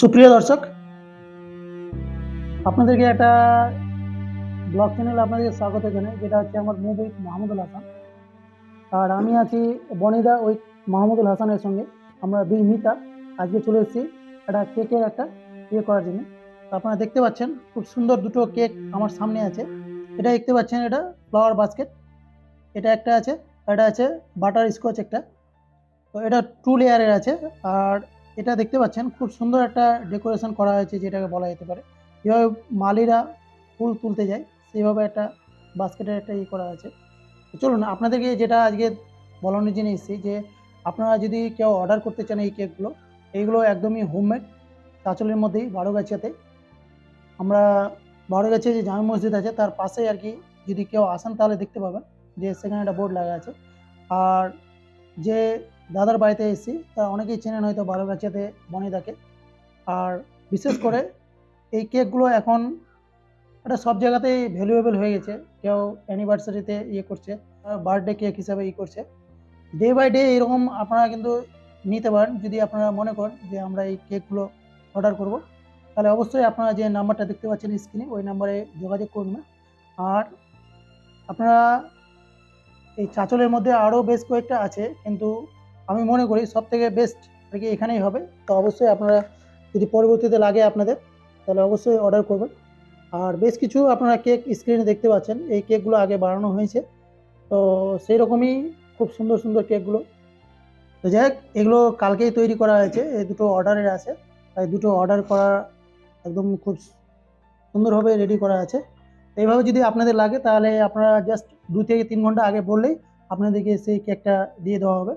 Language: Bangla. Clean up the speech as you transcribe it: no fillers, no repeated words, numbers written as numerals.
সুপ্রিয় দর্শক, আপনাদেরকে একটা ব্লগ চ্যানেলে আপনাদেরকে স্বাগত জানাই, যেটা হচ্ছে আমার মুভ উইথ মাহমুদুল হাসান। আর আমি আছি বনিদা উইথ মাহমুদুল হাসানের সঙ্গে। আমরা দুই মিতা আজকে চলে এসেছি একটা কেকের একটা করার জন্য। তো আপনারা দেখতে পাচ্ছেন খুব সুন্দর দুটো কেক আমার সামনে আছে। এটা দেখতে পাচ্ছেন, এটা ফ্লাওয়ার বাস্কেট। এটা একটা আছে, এটা আছে বাটার স্কচ একটা। তো এটা 2 লেয়ারের আছে। আর এটা দেখতে পাচ্ছেন খুব সুন্দর একটা ডেকোরেশন করা হয়েছে, যেটাকে বলা যেতে পারে যেভাবে মালিরা ফুল তুলতে যায় সেইভাবে একটা বাস্কেটের একটা করা আছে। তো চলুন আপনাদেরকে যেটা আজকে বলানোর জন্য এসেছি, যে আপনারা যদি কেউ অর্ডার করতে চান এই কেকগুলো, এইগুলো একদমই হোমমেড, চাঁচলের মধ্যেই বারোগাছিয়াতে। আমরা বারোগাছিয়া যে জামে মসজিদ আছে তার পাশেই আর কি, যদি কেউ আসেন তাহলে দেখতে পাবেন যে সেখানে একটা বোর্ড লাগা আছে। আর যে দাদার বাড়িতে এসেছি তা অনেকেই চেনেন হয়তো বারোগাছিয়াতে বনিদাকে। আর বিশেষ করে এই কেকগুলো এখন এটা সব জায়গাতেই ভ্যালুয়েবল হয়ে গেছে। কেউ অ্যানিভার্সারিতে করছে, বার্থডে কেক হিসাবে করছে। ডে বাই ডে এরকম আপনারা কিন্তু নিতে পারেন। যদি আপনারা মনে করেন যে আমরা এই কেকগুলো অর্ডার করব, তাহলে অবশ্যই আপনারা যে নাম্বারটা দেখতে পাচ্ছেন স্ক্রিনে, ওই নাম্বারে যোগাযোগ করবেন। আর আপনারা এই চাঁচলের মধ্যে আরও বেশ কয়েকটা আছে, কিন্তু আমি মনে করি সব থেকে বেস্ট আর কি এখানেই হবে। তো অবশ্যই আপনারা যদি পরবর্তীতে লাগে আপনাদের, তাহলে অবশ্যই অর্ডার করবেন। আর বেশ কিছু আপনারা কেক স্ক্রিনে দেখতে পাচ্ছেন, এই কেকগুলো আগে বানানো হয়েছে। তো সেই রকমই খুব সুন্দর সুন্দর কেকগুলো। তো যাই হোক, এগুলো কালকেই তৈরি করা হয়েছে, এই দুটো অর্ডারের আছে। তাই দুটো অর্ডার করা একদম খুব সুন্দরভাবে রেডি করা আছে। তো এইভাবে যদি আপনাদের লাগে তাহলে আপনারা জাস্ট 2 থেকে 3 ঘন্টা আগে বললেই আপনাদেরকে সেই কেকটা দিয়ে দেওয়া হবে।